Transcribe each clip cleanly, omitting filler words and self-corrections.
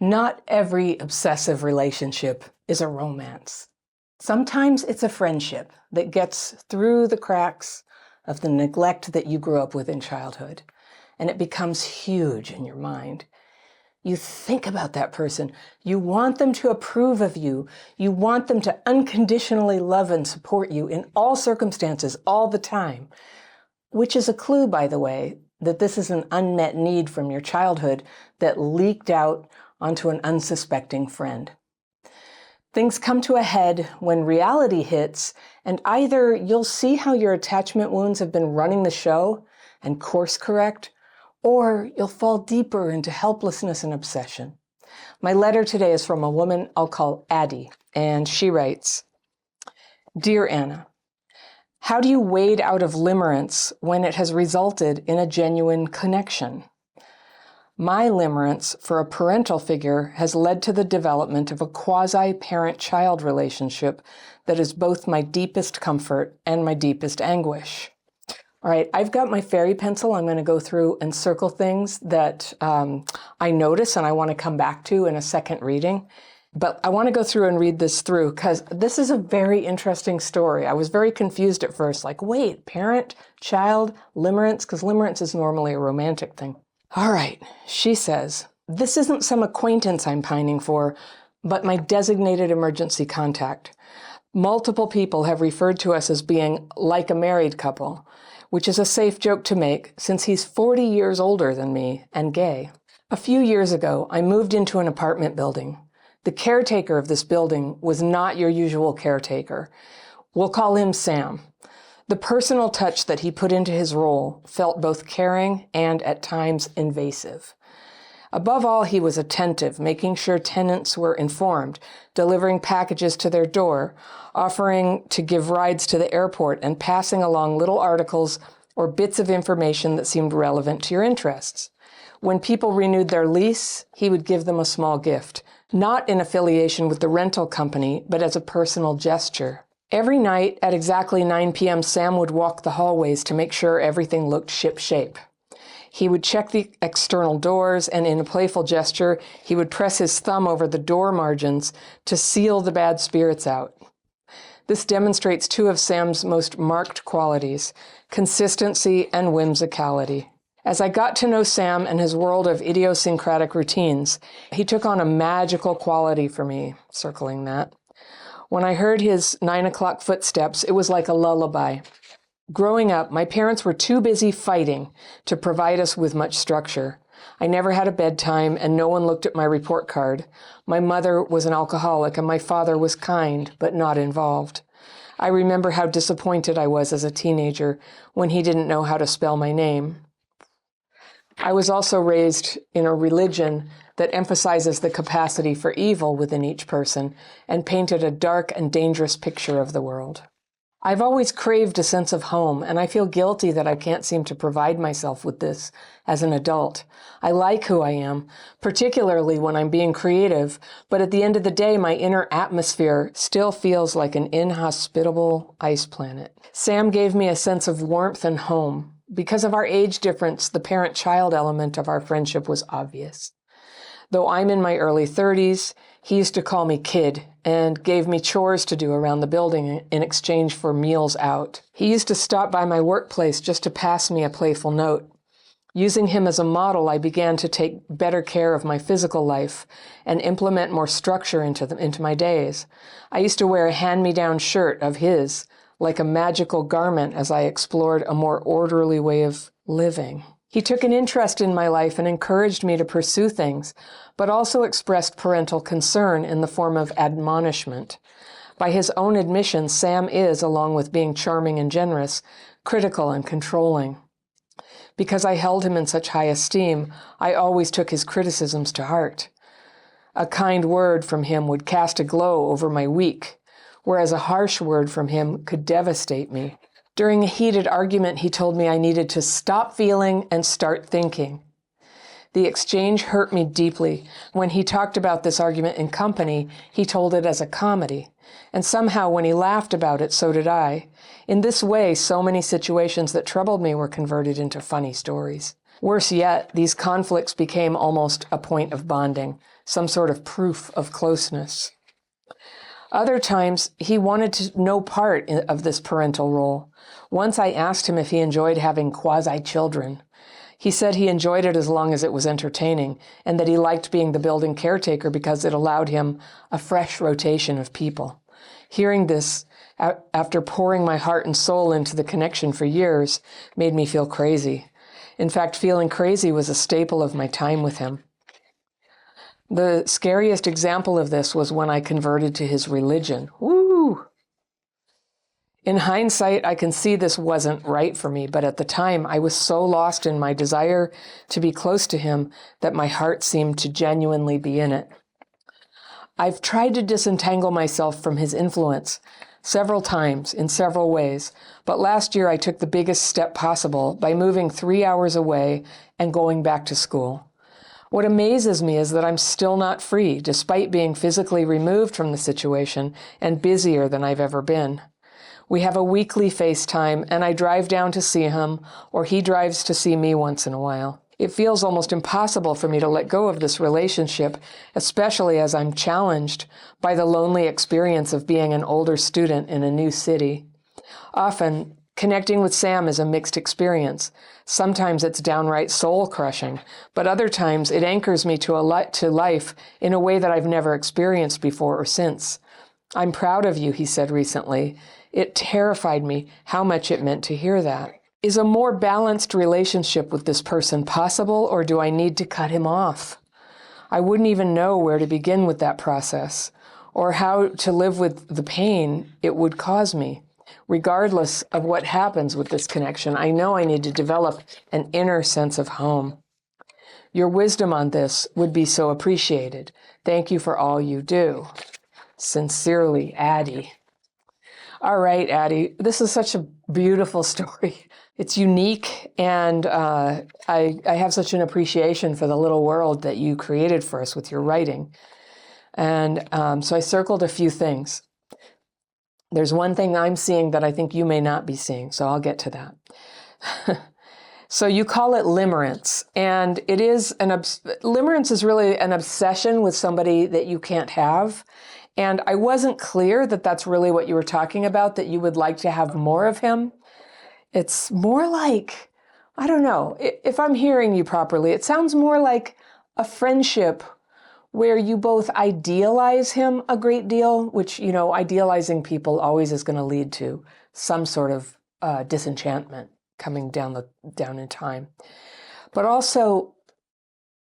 Not every obsessive relationship is a romance. Sometimes it's a friendship that gets through the cracks of the neglect that you grew up with in childhood, and it becomes huge in your mind. You think about that person. You want them to approve of you. You want them to unconditionally love and support you in all circumstances, all the time, which is a clue, by the way, that this is an unmet need from your childhood that leaked out onto an unsuspecting friend. Things come to a head when reality hits, and either you'll see how your attachment wounds have been running the show and course correct, or you'll fall deeper into helplessness and obsession. My letter today is from a woman I'll call Addie, and she writes, "Dear Anna, how do you wade out of limerence when it has resulted in a genuine connection? My limerence for a parental figure has led to the development of a quasi-parent-child relationship that is both my deepest comfort and my deepest anguish." All right, I've got my fairy pencil. I'm going to go through and circle things that I notice and I want to come back to in a second reading. But I want to go through and read this through because this is a very interesting story. I was very confused at first, like, wait, parent, child, limerence, because limerence is normally a romantic thing. All right, she says, "This isn't some acquaintance I'm pining for, but my designated emergency contact. Multiple people have referred to us as being like a married couple, which is a safe joke to make since he's 40 years older than me and gay. A few years ago, I moved into an apartment building. The caretaker of this building was not your usual caretaker. We'll call him Sam. The personal touch that he put into his role felt both caring and at times invasive. Above all, he was attentive, making sure tenants were informed, delivering packages to their door, offering to give rides to the airport, and passing along little articles or bits of information that seemed relevant to your interests. When people renewed their lease, he would give them a small gift, not in affiliation with the rental company, but as a personal gesture. Every night at exactly 9 p.m., Sam would walk the hallways to make sure everything looked ship-shape. He would check the external doors, and in a playful gesture, he would press his thumb over the door margins to seal the bad spirits out. This demonstrates two of Sam's most marked qualities, consistency and whimsicality. As I got to know Sam and his world of idiosyncratic routines, he took on a magical quality for me," circling that. "When I heard his 9 o'clock footsteps, it was like a lullaby. Growing up, my parents were too busy fighting to provide us with much structure. I never had a bedtime, and no one looked at my report card. My mother was an alcoholic, and my father was kind, but not involved. I remember how disappointed I was as a teenager when he didn't know how to spell my name. I was also raised in a religion that emphasizes the capacity for evil within each person and painted a dark and dangerous picture of the world. I've always craved a sense of home, and I feel guilty that I can't seem to provide myself with this as an adult. I like who I am, particularly when I'm being creative, but at the end of the day, my inner atmosphere still feels like an inhospitable ice planet. Sam gave me a sense of warmth and home. Because of our age difference, the parent-child element of our friendship was obvious. Though I'm in my early 30s, he used to call me kid and gave me chores to do around the building in exchange for meals out. He used to stop by my workplace just to pass me a playful note. Using him as a model, I began to take better care of my physical life and implement more structure into my days. I used to wear a hand-me-down shirt of his, like a magical garment, as I explored a more orderly way of living. He took an interest in my life and encouraged me to pursue things, but also expressed parental concern in the form of admonishment. By his own admission, Sam is, along with being charming and generous, critical and controlling. Because I held him in such high esteem, I always took his criticisms to heart. A kind word from him would cast a glow over my week, whereas a harsh word from him could devastate me. During a heated argument, he told me I needed to stop feeling and start thinking. The exchange hurt me deeply. When he talked about this argument in company, he told it as a comedy. And somehow when he laughed about it, so did I. In this way, so many situations that troubled me were converted into funny stories. Worse yet, these conflicts became almost a point of bonding, some sort of proof of closeness. Other times, he wanted no part of this parental role. Once I asked him if he enjoyed having quasi-children. He said he enjoyed it as long as it was entertaining, and that he liked being the building caretaker because it allowed him a fresh rotation of people. Hearing this, after pouring my heart and soul into the connection for years, made me feel crazy. In fact, feeling crazy was a staple of my time with him. The scariest example of this was when I converted to his religion. Woo! In hindsight, I can see this wasn't right for me, but at the time, I was so lost in my desire to be close to him that my heart seemed to genuinely be in it. I've tried to disentangle myself from his influence several times in several ways, but last year I took the biggest step possible by moving 3 hours away and going back to school. What amazes me is that I'm still not free, despite being physically removed from the situation and busier than I've ever been. We have a weekly FaceTime, and I drive down to see him, or he drives to see me once in a while. It feels almost impossible for me to let go of this relationship, especially as I'm challenged by the lonely experience of being an older student in a new city. Often, connecting with Sam is a mixed experience. Sometimes it's downright soul-crushing, but other times it anchors me to life in a way that I've never experienced before or since. I'm proud of you, he said recently. It terrified me how much it meant to hear that. Is a more balanced relationship with this person possible, or do I need to cut him off? I wouldn't even know where to begin with that process, or how to live with the pain it would cause me. Regardless of what happens with this connection, I know I need to develop an inner sense of home. Your wisdom on this would be so appreciated. Thank you for all you do. Sincerely, Addie. All right, Addie, this is such a beautiful story. It's unique, and I have such an appreciation for the little world that you created for us with your writing. And so I circled a few things. There's one thing I'm seeing that I think you may not be seeing, so I'll get to that. So you call it limerence, and it is limerence is really an obsession with somebody that you can't have. And I wasn't clear that that's really what you were talking about, that you would like to have more of him. It's more like, I don't know, if I'm hearing you properly, it sounds more like a friendship where you both idealize him a great deal, which, you know, idealizing people always is going to lead to some sort of disenchantment coming down in time. But also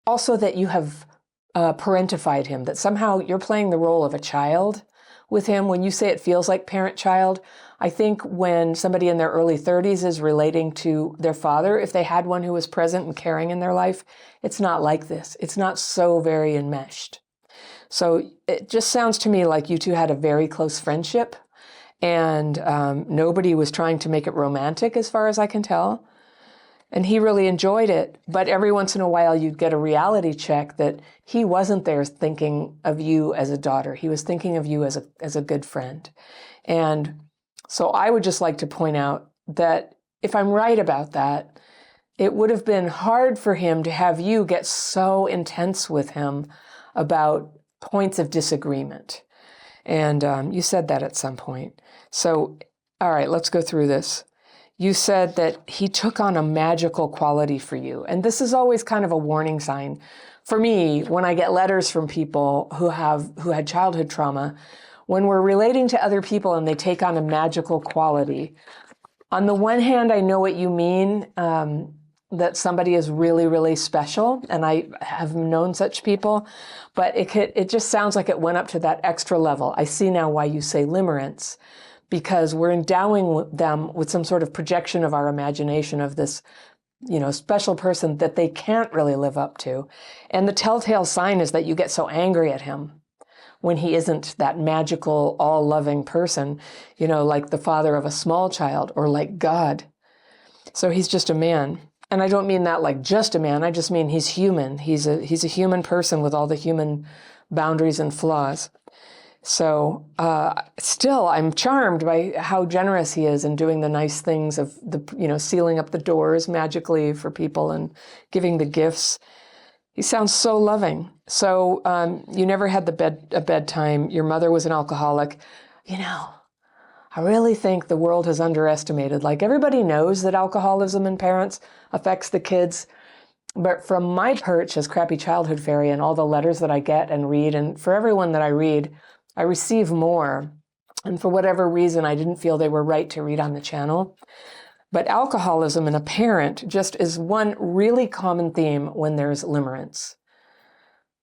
that you have parentified him, that somehow you're playing the role of a child with him. When you say it feels like parent-child, I think when somebody in their early 30s is relating to their father, if they had one who was present and caring in their life, it's not like this. It's not so very enmeshed. So it just sounds to me like you two had a very close friendship, and nobody was trying to make it romantic as far as I can tell. And he really enjoyed it, but every once in a while you'd get a reality check that he wasn't there thinking of you as a daughter. He was thinking of you as a good friend. And so I would just like to point out that if I'm right about that, it would have been hard for him to have you get so intense with him about points of disagreement. And you said that at some point. So, all right, let's go through this. You said that he took on a magical quality for you. And this is always kind of a warning sign for me when I get letters from people who had childhood trauma. When we're relating to other people and they take on a magical quality, on the one hand, I know what you mean, that somebody is really, really special, and I have known such people, but it just sounds like it went up to that extra level. I see now why you say limerence, because we're endowing them with some sort of projection of our imagination of this, you know, special person that they can't really live up to. And the telltale sign is that you get so angry at him when he isn't that magical, all-loving person, you know, like the father of a small child or like God. So he's just a man. And I don't mean that like just a man. I just mean he's human. He's a human person with all the human boundaries and flaws. So still, I'm charmed by how generous he is in doing the nice things of sealing up the doors magically for people and giving the gifts. He sounds so loving. So you never had a bedtime. Your mother was an alcoholic. I really think the world has underestimated. Like, everybody knows that alcoholism in parents affects the kids. But from my perch as crappy childhood fairy and all the letters that I get and read, and for everyone that I read, I receive more. And for whatever reason, I didn't feel they were right to read on the channel. But alcoholism in a parent just is one really common theme when there's limerence.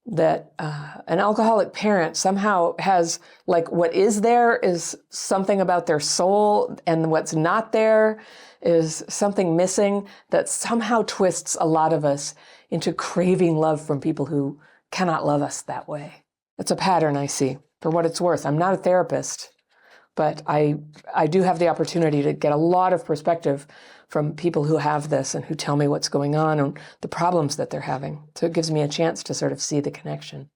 That an alcoholic parent somehow has, like, what is there is something about their soul, and what's not there is something missing that somehow twists a lot of us into craving love from people who cannot love us that way. It's a pattern I see. For what it's worth, I'm not a therapist, but I do have the opportunity to get a lot of perspective from people who have this and who tell me what's going on and the problems that they're having. So it gives me a chance to sort of see the connection.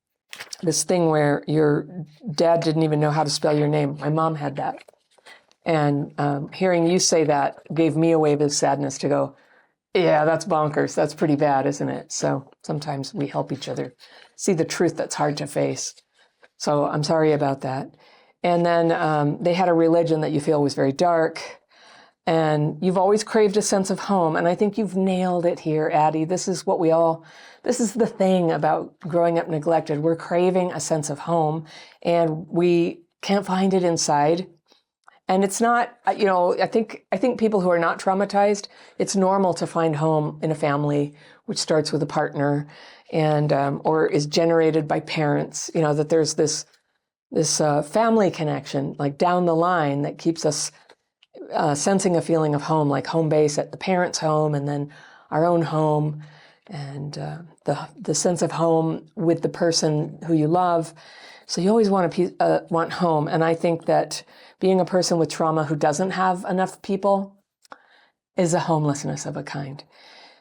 This thing where your dad didn't even know how to spell your name. My mom had that. And hearing you say that gave me a wave of sadness to go, yeah, that's bonkers. That's pretty bad, isn't it? So sometimes we help each other see the truth that's hard to face. So I'm sorry about that. And then they had a religion that you feel was very dark. And you've always craved a sense of home. And I think you've nailed it here, Addie. This is the thing about growing up neglected. We're craving a sense of home, and we can't find it inside. And it's not, I think people who are not traumatized, it's normal to find home in a family, which starts with a partner and, or is generated by parents, that there's this family connection, like down the line, that keeps us sensing a feeling of home, like home base at the parents' home, and then our own home, and the sense of home with the person who you love. So you always want home. And I think that being a person with trauma who doesn't have enough people is a homelessness of a kind.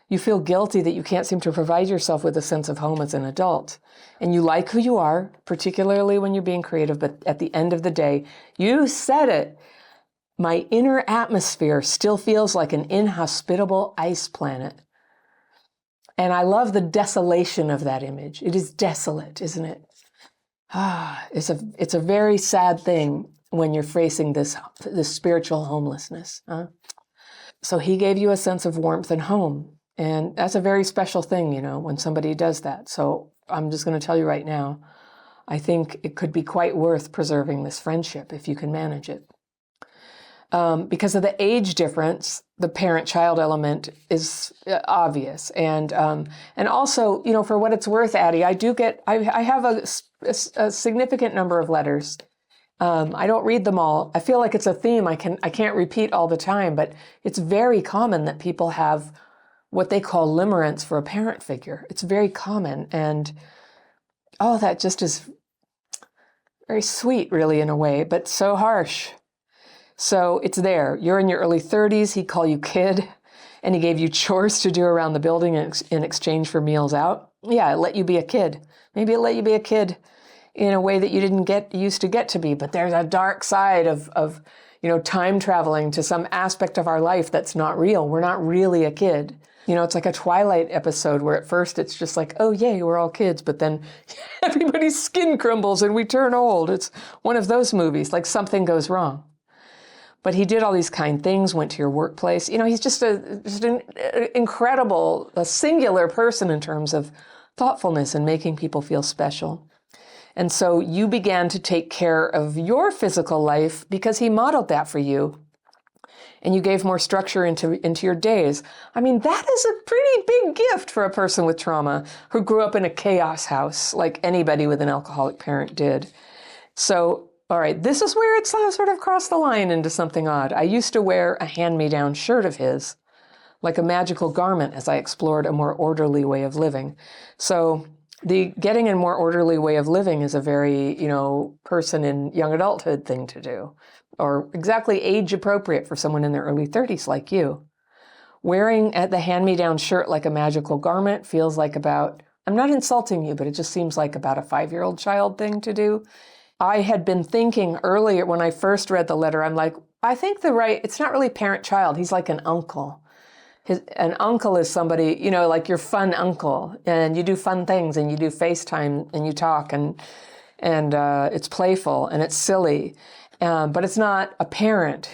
You feel guilty that you can't seem to provide yourself with a sense of home as an adult. And you like who you are, particularly when you're being creative, but at the end of the day, you said it. My inner atmosphere still feels like an inhospitable ice planet. And I love the desolation of that image. It is desolate, isn't it? It's a very sad thing when you're facing this spiritual homelessness. So he gave you a sense of warmth and home. And that's a very special thing, when somebody does that. So I'm just going to tell you right now, I think it could be quite worth preserving this friendship if you can manage it. Because of the age difference, the parent-child element is obvious. And also, for what it's worth, Addie, I have a significant number of letters. I don't read them all. I feel like it's a theme I can't repeat all the time, but it's very common that people have what they call limerence for a parent figure. It's very common. And that just is very sweet, really, in a way, but so harsh. So it's there. You're in your early 30s. He'd call you kid, and he gave you chores to do around the building in exchange for meals out. Yeah, it let you be a kid. Maybe it let you be a kid in a way that you didn't used to get to be. But there's a dark side of time traveling to some aspect of our life that's not real. We're not really a kid. It's like a Twilight episode where at first it's just like, oh, yay, we're all kids. But then everybody's skin crumbles and we turn old. It's one of those movies, like something goes wrong. But he did all these kind things, went to your workplace. He's just an incredible, a singular person in terms of thoughtfulness and making people feel special. And so you began to take care of your physical life because he modeled that for you. And you gave more structure into your days. I mean, that is a pretty big gift for a person with trauma who grew up in a chaos house like anybody with an alcoholic parent did. So, all right, this is where it's sort of crossed the line into something odd. I used to wear a hand-me-down shirt of his, like a magical garment, as I explored a more orderly way of living. So the getting a more orderly way of living is a very, person in young adulthood thing to do, or exactly age appropriate for someone in their early 30s like you. Wearing the hand-me-down shirt like a magical garment feels like I'm not insulting you, but it just seems like about a 5-year-old child thing to do. I had been thinking earlier when I first read the letter, I'm like, I think it's not really parent-child. He's like an uncle. An uncle is somebody, like your fun uncle, and you do fun things, and you do FaceTime, and you talk, and it's playful, and it's silly. But it's not a parent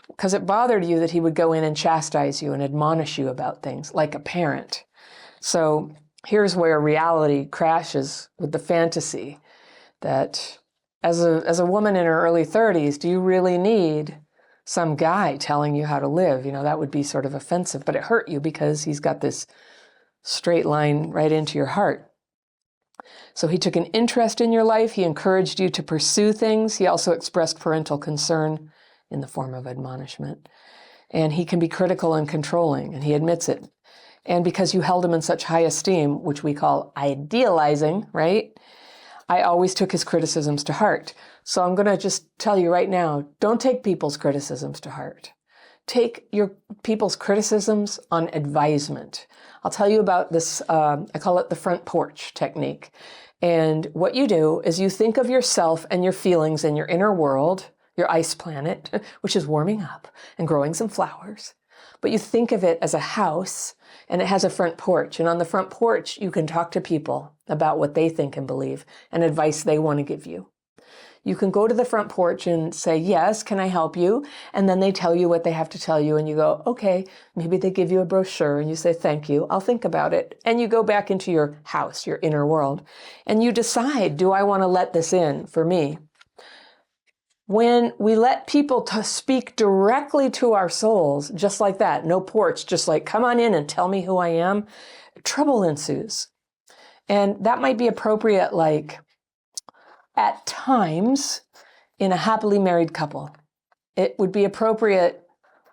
because it bothered you that he would go in and chastise you and admonish you about things like a parent. So here's where reality crashes with the fantasy that as a woman in her early 30s, do you really need some guy telling you how to live? That would be sort of offensive, but it hurt you because he's got this straight line right into your heart. So he took an interest in your life. He encouraged you to pursue things. He also expressed parental concern in the form of admonishment. And he can be critical and controlling, and he admits it. And because you held him in such high esteem, which we call idealizing, right? I always took his criticisms to heart. So I'm going to just tell you right now, don't take people's criticisms to heart. Take your people's criticisms on advisement. I'll tell you about this, I call it the front porch technique. And what you do is you think of yourself and your feelings in your inner world, your ice planet, which is warming up and growing some flowers. But you think of it as a house, and it has a front porch. And on the front porch, you can talk to people about what they think and believe and advice they want to give you. You can go to the front porch and say, yes, can I help you? And then they tell you what they have to tell you. And you go, okay, maybe they give you a brochure and you say, thank you, I'll think about it. And you go back into your house, your inner world, and you decide, do I want to let this in for me? When we let people speak directly to our souls, just like that, no porch, just like, come on in and tell me who I am, trouble ensues. And that might be appropriate, like, at times in a happily married couple. It would be appropriate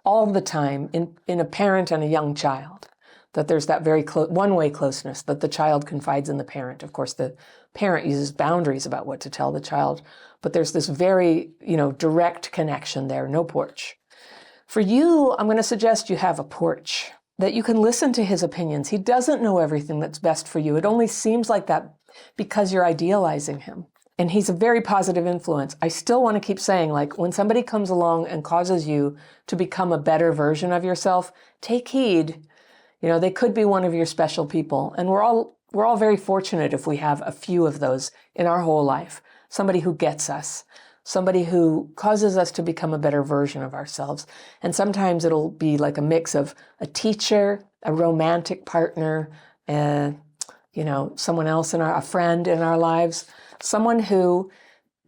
all the time in a parent and a young child, that there's that very one-way closeness, that the child confides in the parent. Of course, the parent uses boundaries about what to tell the child, but there's this very, direct connection there, no porch. For you, I'm going to suggest you have a porch, that you can listen to his opinions. He doesn't know everything that's best for you. It only seems like that because you're idealizing him. And he's a very positive influence. I still want to keep saying, like, when somebody comes along and causes you to become a better version of yourself, take heed. They could be one of your special people. And we're all very fortunate if we have a few of those in our whole life. Somebody who gets us, somebody who causes us to become a better version of ourselves. And sometimes it'll be like a mix of a teacher, a romantic partner, someone else a friend in our lives. Someone who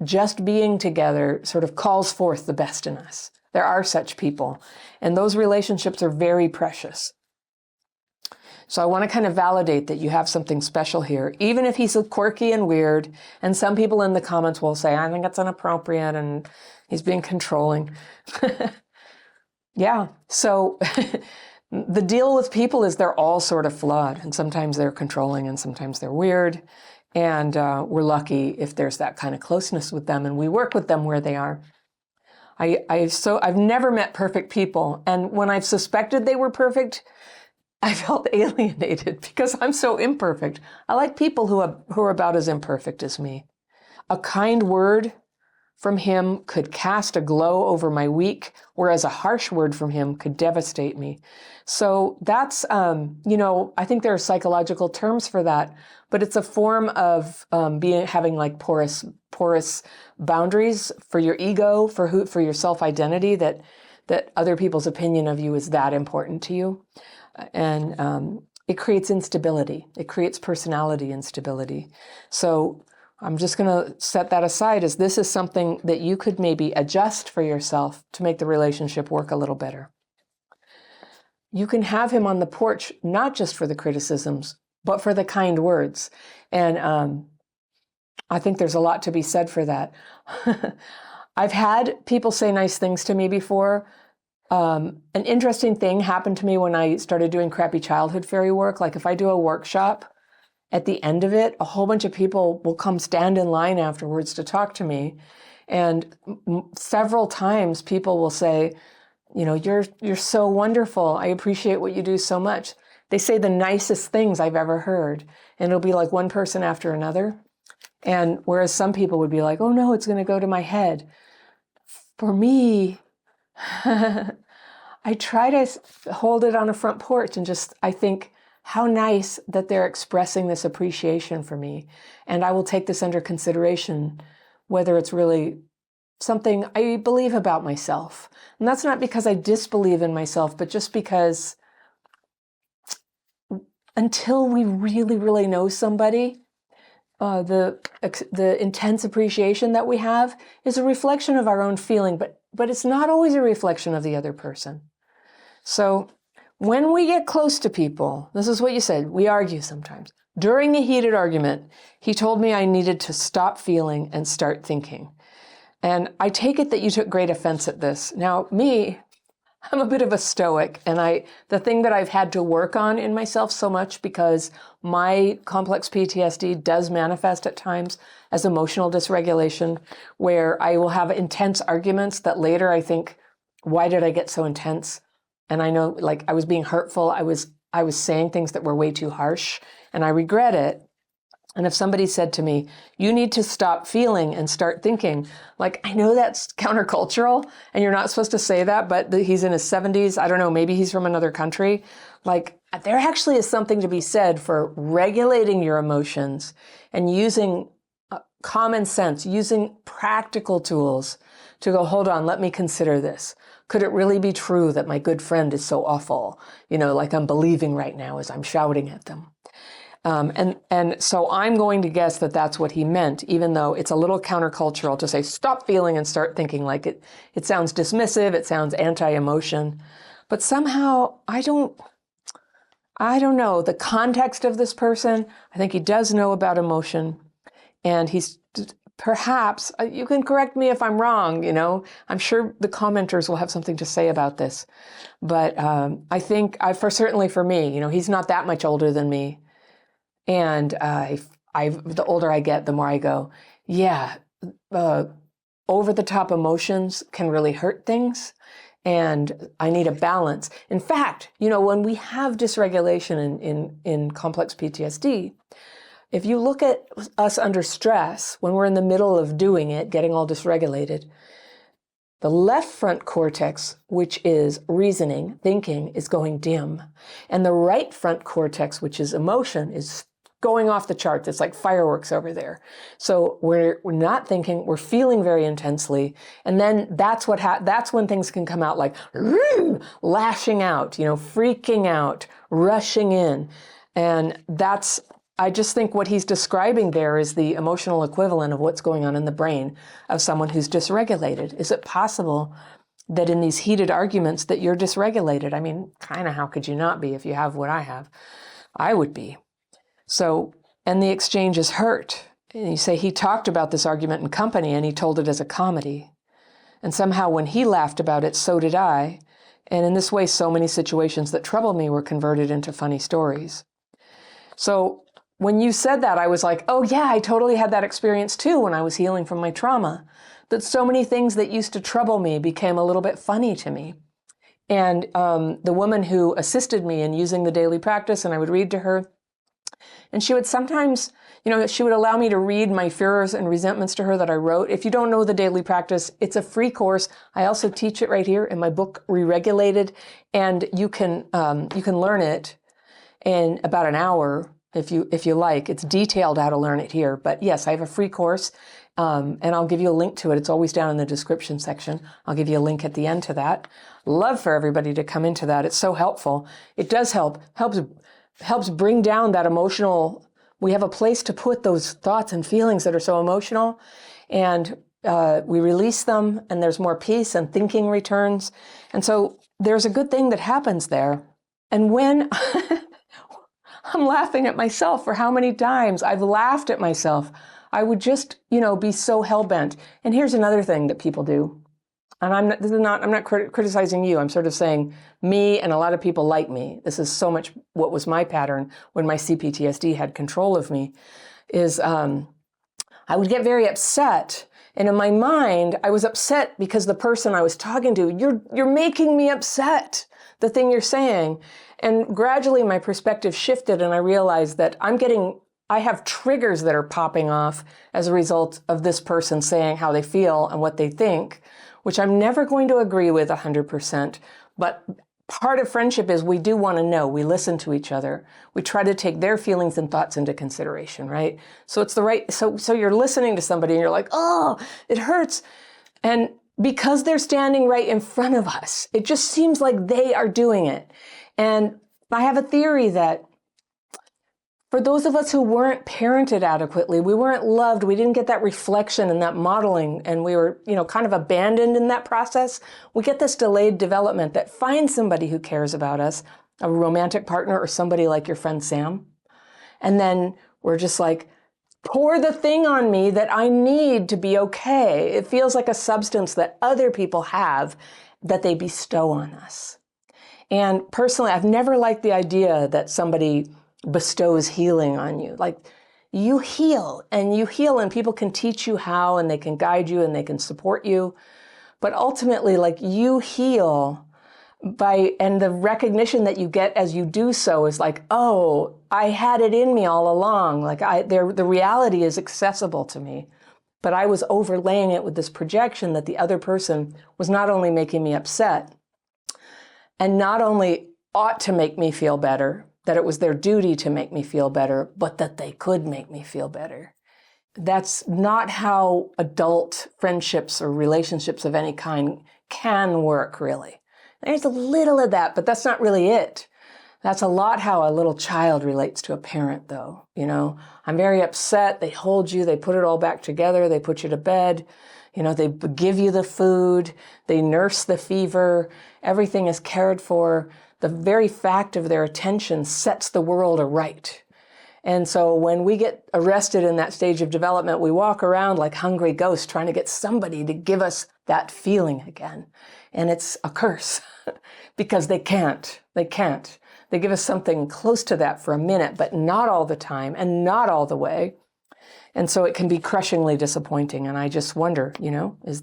just being together sort of calls forth the best in us. There are such people, and those relationships are very precious. So I want to kind of validate that you have something special here, even if he's quirky and weird. And some people in the comments will say, I think it's inappropriate and he's being controlling. Yeah, so the deal with people is they're all sort of flawed, and sometimes they're controlling and sometimes they're weird. And we're lucky if there's that kind of closeness with them, and we work with them where they are. I've never met perfect people, and when I've suspected they were perfect, I felt alienated because I'm so imperfect. I like people who are about as imperfect as me. A kind word from him could cast a glow over my week, whereas a harsh word from him could devastate me. So that's, I think there are psychological terms for that, but it's a form of having like porous boundaries for your ego, for your self-identity, that other people's opinion of you is that important to you. And it creates instability. It creates personality instability. So I'm just going to set that aside as this is something that you could maybe adjust for yourself to make the relationship work a little better. You can have him on the porch, not just for the criticisms, but for the kind words. And I think there's a lot to be said for that. I've had people say nice things to me before. An interesting thing happened to me when I started doing crappy childhood fairy work. Like if I do a workshop, at the end of it, a whole bunch of people will come stand in line afterwards to talk to me. And several times people will say, you're so wonderful. I appreciate what you do so much. They say the nicest things I've ever heard. And it'll be like one person after another. And whereas some people would be like, oh no, it's going to go to my head. For me, I try to hold it on a front porch and just, I think, how nice that they're expressing this appreciation for me. And I will take this under consideration, whether it's really something I believe about myself. And that's not because I disbelieve in myself, but just because until we really, really know somebody, the intense appreciation that we have is a reflection of our own feeling, but it's not always a reflection of the other person. So when we get close to people, this is what you said, we argue sometimes. During a heated argument, he told me I needed to stop feeling and start thinking. And I take it that you took great offense at this. Now, me, I'm a bit of a stoic, and the thing that I've had to work on in myself so much, because my complex PTSD does manifest at times as emotional dysregulation, where I will have intense arguments that later I think, why did I get so intense? And I know, like, I was being hurtful. I was saying things that were way too harsh, and I regret it. And if somebody said to me, you need to stop feeling and start thinking, like, I know that's countercultural and you're not supposed to say that, but he's in his 70s. I don't know, maybe he's from another country. Like, there actually is something to be said for regulating your emotions and using common sense, using practical tools to go, hold on, let me consider this. Could it really be true that my good friend is so awful? You know, like I'm believing right now as I'm shouting at them. And so I'm going to guess that that's what he meant, even though it's a little countercultural to say, stop feeling and start thinking. Like it sounds dismissive, it sounds anti-emotion, but somehow I don't know the context of this person. I think he does know about emotion, and he's perhaps, you can correct me if I'm wrong, you know, I'm sure the commenters will have something to say about this, but I think certainly for me, you know, he's not that much older than me. And the older I get, the more I go, yeah, over the top emotions can really hurt things. And I need a balance. In fact, you know, when we have dysregulation in complex PTSD, if you look at us under stress, when we're in the middle of doing it, getting all dysregulated, the left front cortex, which is reasoning, thinking, is going dim. And the right front cortex, which is emotion, is going off the charts. It's like fireworks over there. So we're not thinking, we're feeling very intensely. And then that's when things can come out like lashing out, you know, freaking out, rushing in. And I just think what he's describing there is the emotional equivalent of what's going on in the brain of someone who's dysregulated. Is it possible that in these heated arguments that you're dysregulated? I mean, kind of how could you not be if you have what I have? I would be. So, and the exchange is hurt. And you say he talked about this argument in company and he told it as a comedy. And somehow when he laughed about it, so did I. And in this way, so many situations that trouble me were converted into funny stories. So when you said that, I was like, oh yeah, I totally had that experience too when I was healing from my trauma. That so many things that used to trouble me became a little bit funny to me. And the woman who assisted me in using the daily practice, and I would read to her, and she would sometimes, you know, she would allow me to read my fears and resentments to her that I wrote. If you don't know the daily practice, it's a free course. I also teach it right here in my book, Re-Regulated, and you can learn it in about an hour if you like. It's detailed how to learn it here. But yes, I have a free course, and I'll give you a link to it. It's always down in the description section. I'll give you a link at the end to that. Love for everybody to come into that. It's so helpful. It does helps bring down that emotional, we have a place to put those thoughts and feelings that are so emotional, and we release them, and there's more peace and thinking returns. And so there's a good thing that happens there. And when I'm laughing at myself for how many times I've laughed at myself, I would just, you know, be so hell-bent. And here's another thing that people do. And I'm not criticizing you. I'm sort of saying me and a lot of people like me. This is so much what was my pattern when my CPTSD had control of me, is I would get very upset. And in my mind, I was upset because the person I was talking to, you're making me upset, the thing you're saying. And gradually my perspective shifted and I realized that I'm getting I have triggers that are popping off as a result of this person saying how they feel and what they think, which I'm never going to agree with 100%. But part of friendship is we do want to know. We listen to each other. We try to take their feelings and thoughts into consideration, right? So it's the right, so you're listening to somebody and you're like, oh, it hurts. And because they're standing right in front of us, it just seems like they are doing it. And I have a theory that for those of us who weren't parented adequately, we weren't loved, we didn't get that reflection and that modeling, and we were, kind of abandoned in that process, we get this delayed development that finds somebody who cares about us, a romantic partner or somebody like your friend Sam, and then we're just like, pour the thing on me that I need to be okay. It feels like a substance that other people have that they bestow on us. And personally, I've never liked the idea that somebody bestows healing on you. Like, you heal and people can teach you how, and they can guide you and they can support you. But ultimately, like, you heal and the recognition that you get as you do so is like, oh, I had it in me all along. Like, the reality is accessible to me, but I was overlaying it with this projection that the other person was not only making me upset and not only ought to make me feel better, that it was their duty to make me feel better, but that they could make me feel better. That's not how adult friendships or relationships of any kind can work, really. There's a little of that, but that's not really it. That's a lot how a little child relates to a parent, though. I'm very upset. They hold you, they put it all back together, they put you to bed, they give you the food, they nurse the fever, everything is cared for. The very fact of their attention sets the world aright. And so when we get arrested in that stage of development, we walk around like hungry ghosts trying to get somebody to give us that feeling again. And it's a curse because they can't. They give us something close to that for a minute, but not all the time and not all the way. And so it can be crushingly disappointing. And I just wonder, is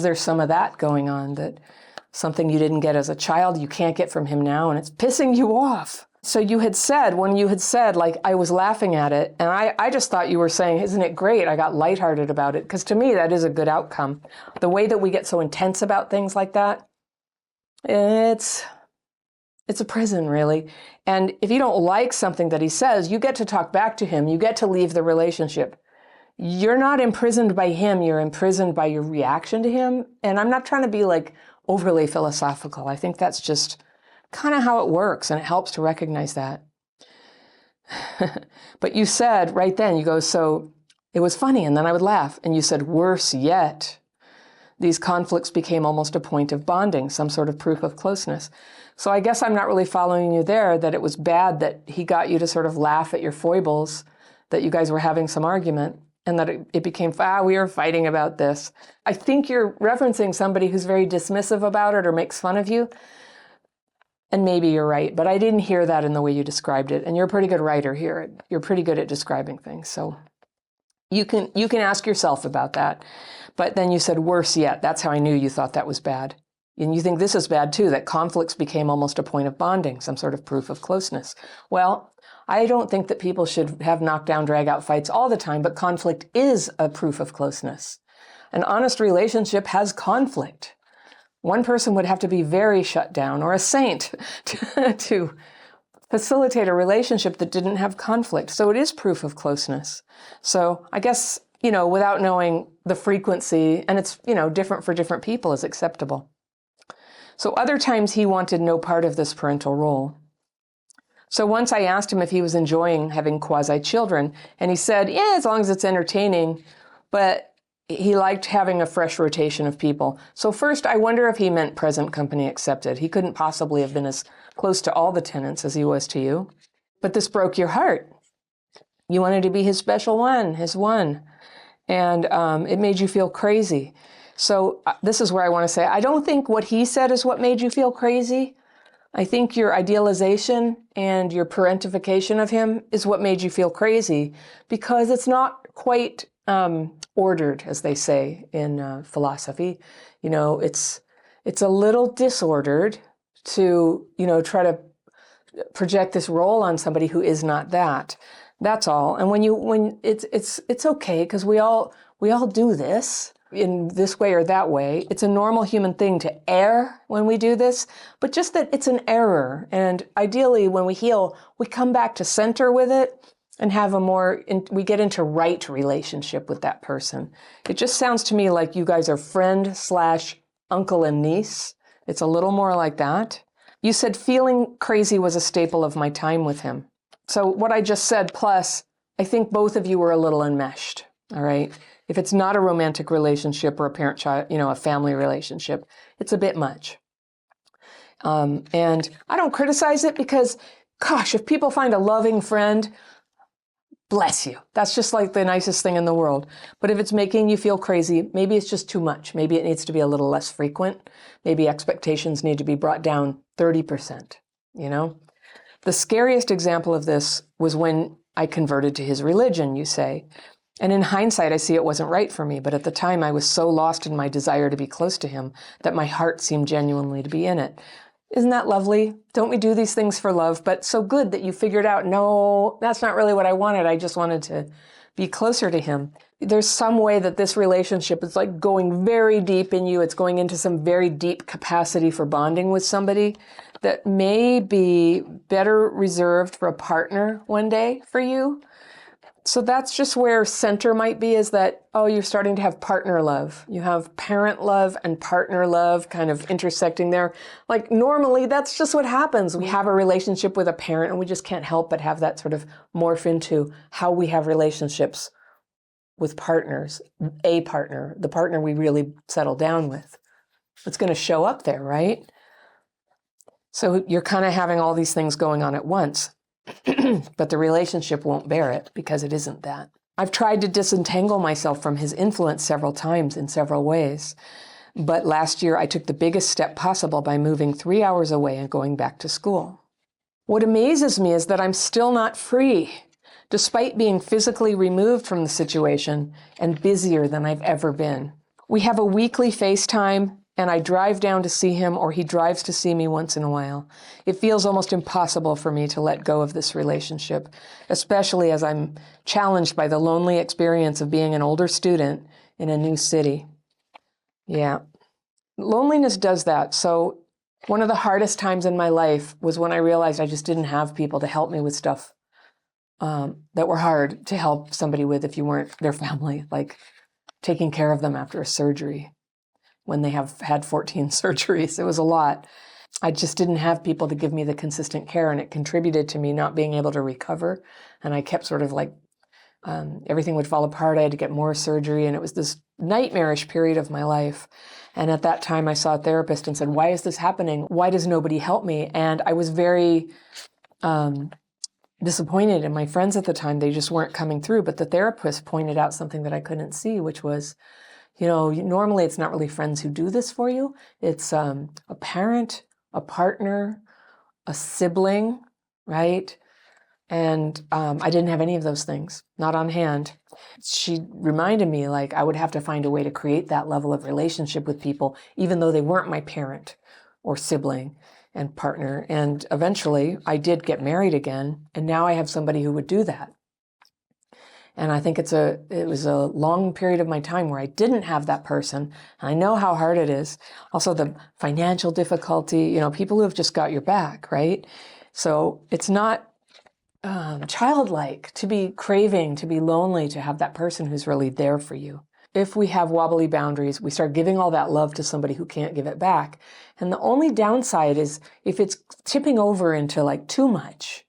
there some of that going on, that something you didn't get as a child, you can't get from him now, and it's pissing you off? So when you had said, like, I was laughing at it, and I just thought you were saying, isn't it great? I got lighthearted about it, because to me, that is a good outcome. The way that we get so intense about things like that, it's a prison, really. And if you don't like something that he says, you get to talk back to him. You get to leave the relationship. You're not imprisoned by him. You're imprisoned by your reaction to him. And I'm not trying to be like overly philosophical. I think that's just kind of how it works, and it helps to recognize that. But you said right then, you go, so it was funny, and then I would laugh. And you said, worse yet, these conflicts became almost a point of bonding, some sort of proof of closeness. So I guess I'm not really following you there, that it was bad that he got you to sort of laugh at your foibles, that you guys were having some argument, and that it became, we were fighting about this. I think you're referencing somebody who's very dismissive about it or makes fun of you. And maybe you're right, but I didn't hear that in the way you described it. And you're a pretty good writer here. You're pretty good at describing things. So you can ask yourself about that. But then you said, worse yet. That's how I knew you thought that was bad. And you think this is bad too, that conflicts became almost a point of bonding, some sort of proof of closeness. Well, I don't think that people should have knockdown, drag-out fights all the time, but conflict is a proof of closeness. An honest relationship has conflict. One person would have to be very shut down, or a saint, to facilitate a relationship that didn't have conflict. So it is proof of closeness. So I guess, without knowing the frequency, and it's, different for different people, is acceptable. So other times he wanted no part of this parental role. So once I asked him if he was enjoying having quasi-children, and he said, yeah, as long as it's entertaining, but he liked having a fresh rotation of people. So first, I wonder if he meant present company accepted. He couldn't possibly have been as close to all the tenants as he was to you. But this broke your heart. You wanted to be his special one, his one. And it made you feel crazy. So this is where I want to say, I don't think what he said is what made you feel crazy. I think your idealization and your parentification of him is what made you feel crazy, because it's not quite ordered, as they say in philosophy. It's a little disordered to, try to project this role on somebody who is not that. That's all. And when it's okay, because we all do this in this way or that way. It's a normal human thing to err when we do this, but just that it's an error. And ideally, when we heal, we come back to center with it and have we get into right relationship with that person. It just sounds to me like you guys are friend / uncle and niece. It's a little more like that. You said feeling crazy was a staple of my time with him. So what I just said, plus, I think both of you were a little enmeshed, all right? If it's not a romantic relationship or a parent-child, a family relationship, it's a bit much. And I don't criticize it because, gosh, if people find a loving friend, bless you. That's just like the nicest thing in the world. But if it's making you feel crazy, maybe it's just too much. Maybe it needs to be a little less frequent. Maybe expectations need to be brought down 30%, The scariest example of this was when I converted to his religion, you say. And in hindsight, I see it wasn't right for me. But at the time, I was so lost in my desire to be close to him that my heart seemed genuinely to be in it. Isn't that lovely? Don't we do these things for love? But so good that you figured out, no, that's not really what I wanted. I just wanted to be closer to him. There's some way that this relationship is like going very deep in you. It's going into some very deep capacity for bonding with somebody that may be better reserved for a partner one day for you. So that's just where center might be, is that, you're starting to have partner love. You have parent love and partner love kind of intersecting there. Like normally, that's just what happens. We have a relationship with a parent and we just can't help but have that sort of morph into how we have relationships with partners, a partner, the partner we really settle down with. It's going to show up there, right? So you're kind of having all these things going on at once. But the relationship won't bear it because it isn't that. I've tried to disentangle myself from his influence several times in several ways. But last year I took the biggest step possible by moving 3 hours away and going back to school. What amazes me is that I'm still not free, despite being physically removed from the situation and busier than I've ever been. We have a weekly FaceTime, and I drive down to see him, or he drives to see me once in a while. It feels almost impossible for me to let go of this relationship, especially as I'm challenged by the lonely experience of being an older student in a new city. Yeah, loneliness does that. So one of the hardest times in my life was when I realized I just didn't have people to help me with stuff that were hard to help somebody with if you weren't their family, like taking care of them after a surgery. When they have had 14 surgeries. It was a lot. I just didn't have people to give me the consistent care, and it contributed to me not being able to recover. And I kept sort of like, everything would fall apart. I had to get more surgery, and it was this nightmarish period of my life. And at that time, I saw a therapist and said, why is this happening? Why does nobody help me? And I was very disappointed in my friends at the time. They just weren't coming through. But the therapist pointed out something that I couldn't see, which was, normally it's not really friends who do this for you. It's a parent, a partner, a sibling, right? And I didn't have any of those things, not on hand. She reminded me, like, I would have to find a way to create that level of relationship with people, even though they weren't my parent or sibling and partner. And eventually I did get married again, and now I have somebody who would do that. And I think it was a long period of my time where I didn't have that person. And I know how hard it is. Also the financial difficulty, people who have just got your back, right? So it's not childlike to be craving, to be lonely, to have that person who's really there for you. If we have wobbly boundaries, we start giving all that love to somebody who can't give it back. And the only downside is if it's tipping over into like too much,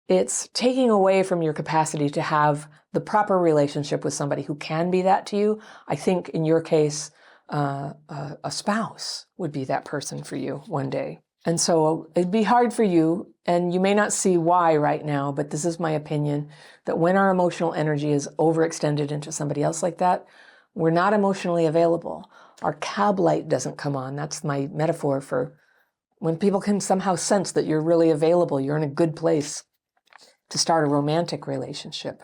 it's taking away from your capacity to have the proper relationship with somebody who can be that to you. I think in your case, a spouse would be that person for you one day. And so it'd be hard for you, and you may not see why right now, but this is my opinion, that when our emotional energy is overextended into somebody else like that, we're not emotionally available. Our cab light doesn't come on. That's my metaphor for when people can somehow sense that you're really available, you're in a good place to start a romantic relationship.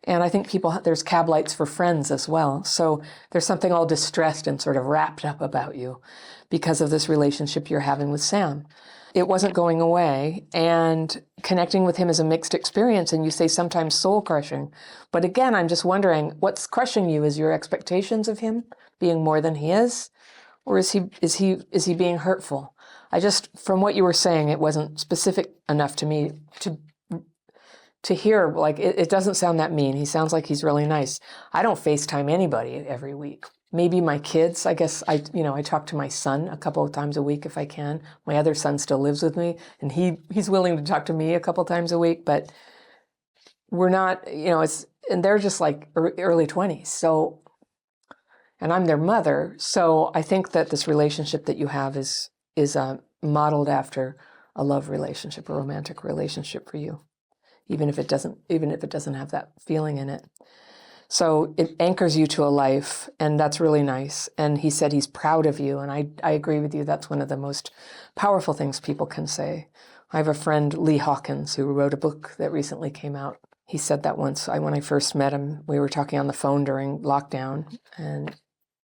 And I think there's cab lights for friends as well. So there's something all distressed and sort of wrapped up about you because of this relationship you're having with Sam. it wasn't going away, and connecting with him is a mixed experience, and you say sometimes soul crushing. But again, I'm just wondering, what's crushing you? Is your expectations of him being more than he is? Or is he being hurtful? I just, from what you were saying, it wasn't specific enough to me to hear, like, it doesn't sound that mean. He sounds like he's really nice. I don't FaceTime anybody every week. Maybe my kids, I guess I talk to my son a couple of times a week if I can. My other son still lives with me, and he's willing to talk to me a couple of times a week, but we're not, and they're just like early 20s. So, and I'm their mother. So I think that this relationship that you have is modeled after a love relationship, a romantic relationship for you, even if it doesn't have that feeling in it. So it anchors you to a life, and that's really nice. And he said he's proud of you, and I agree with you. That's one of the most powerful things people can say. I have a friend, Lee Hawkins, who wrote a book that recently came out. He said that once. When I first met him, we were talking on the phone during lockdown, and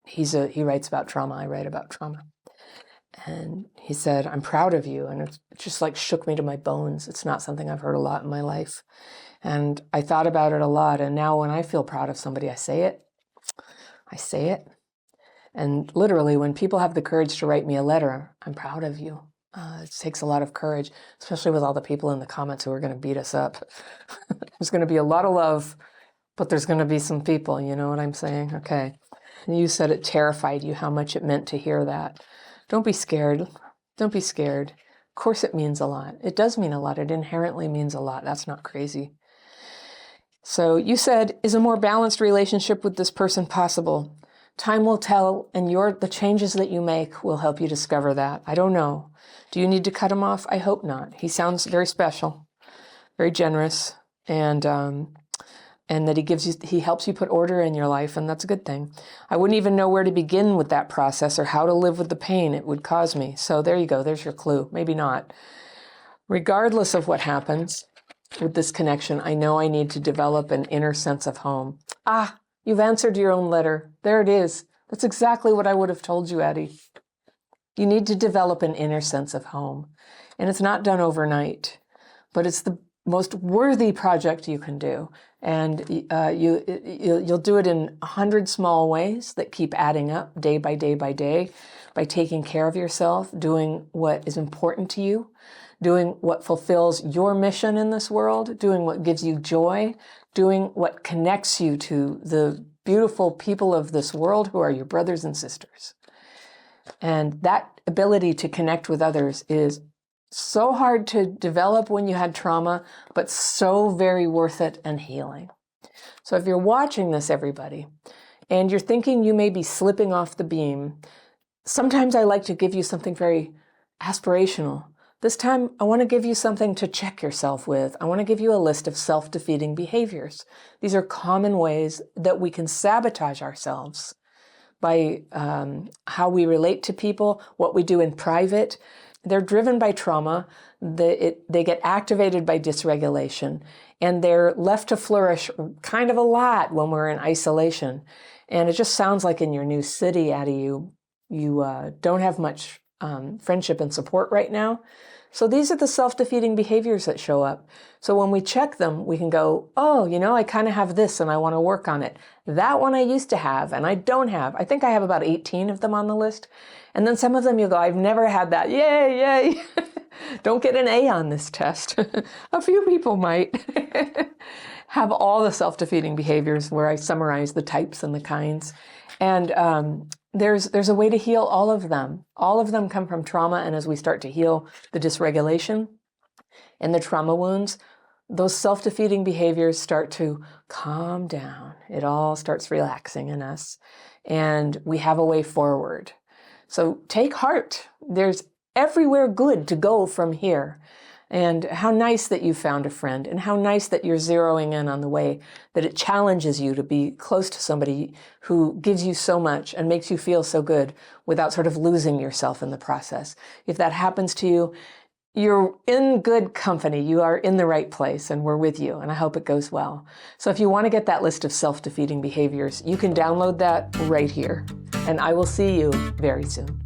he writes about trauma. I write about trauma. And he said, "I'm proud of you." And it just like shook me to my bones. It's not something I've heard a lot in my life. And I thought about it a lot. And now when I feel proud of somebody, I say it. And literally, when people have the courage to write me a letter, "I'm proud of you." It takes a lot of courage, especially with all the people in the comments who are going to beat us up. There's going to be a lot of love, but there's going to be some people, you know what I'm saying? Okay. And you said it terrified you, how much it meant to hear that. Don't be scared. Don't be scared. Of course it means a lot. It does mean a lot. It inherently means a lot. That's not crazy. So you said, is a more balanced relationship with this person possible? Time will tell, and the changes that you make will help you discover that. I don't know. Do you need to cut him off? I hope not. He sounds very special, very generous, and that he helps you put order in your life, and that's a good thing. I wouldn't even know where to begin with that process or how to live with the pain it would cause me. So there you go. There's your clue. Maybe not. Regardless of what happens with this connection, I know I need to develop an inner sense of home. You've answered your own letter. There it is. That's exactly what I would have told you, Addie. You need to develop an inner sense of home. And it's not done overnight, but it's the most worthy project you can do. And you'll do it in 100 small ways that keep adding up day by day by day, by taking care of yourself, doing what is important to you, doing what fulfills your mission in this world, doing what gives you joy, doing what connects you to the beautiful people of this world who are your brothers and sisters. And that ability to connect with others is so hard to develop when you had trauma, but so very worth it and healing. So if you're watching this, everybody, and you're thinking you may be slipping off the beam, sometimes I like to give you something very aspirational. This time, I want to give you something to check yourself with. I want to give you a list of self-defeating behaviors. These are common ways that we can sabotage ourselves by how we relate to people, what we do in private. They're driven by trauma. They get activated by dysregulation, and they're left to flourish kind of a lot when we're in isolation. And it just sounds like in your new city, Addie, you don't have much friendship and support right now. So these are the self-defeating behaviors that show up. So when we check them, we can go, I kind of have this and I want to work on it. That one I used to have and I don't have. I think I have about 18 of them on the list. And then some of them you go, I've never had that. Yay. Don't get an A on this test. A few people might have all the self-defeating behaviors where I summarize the types and the kinds. And there's a way to heal all of them. All of them come from trauma, and as we start to heal the dysregulation and the trauma wounds, those self-defeating behaviors start to calm down. It all starts relaxing in us, and we have a way forward. So take heart. There's everywhere good to go from here. And how nice that you found a friend, and how nice that you're zeroing in on the way that it challenges you to be close to somebody who gives you so much and makes you feel so good without sort of losing yourself in the process. If that happens to you, you're in good company. You are in the right place, and we're with you, and I hope it goes well. So if you want to get that list of self-defeating behaviors, you can download that right here, and I will see you very soon.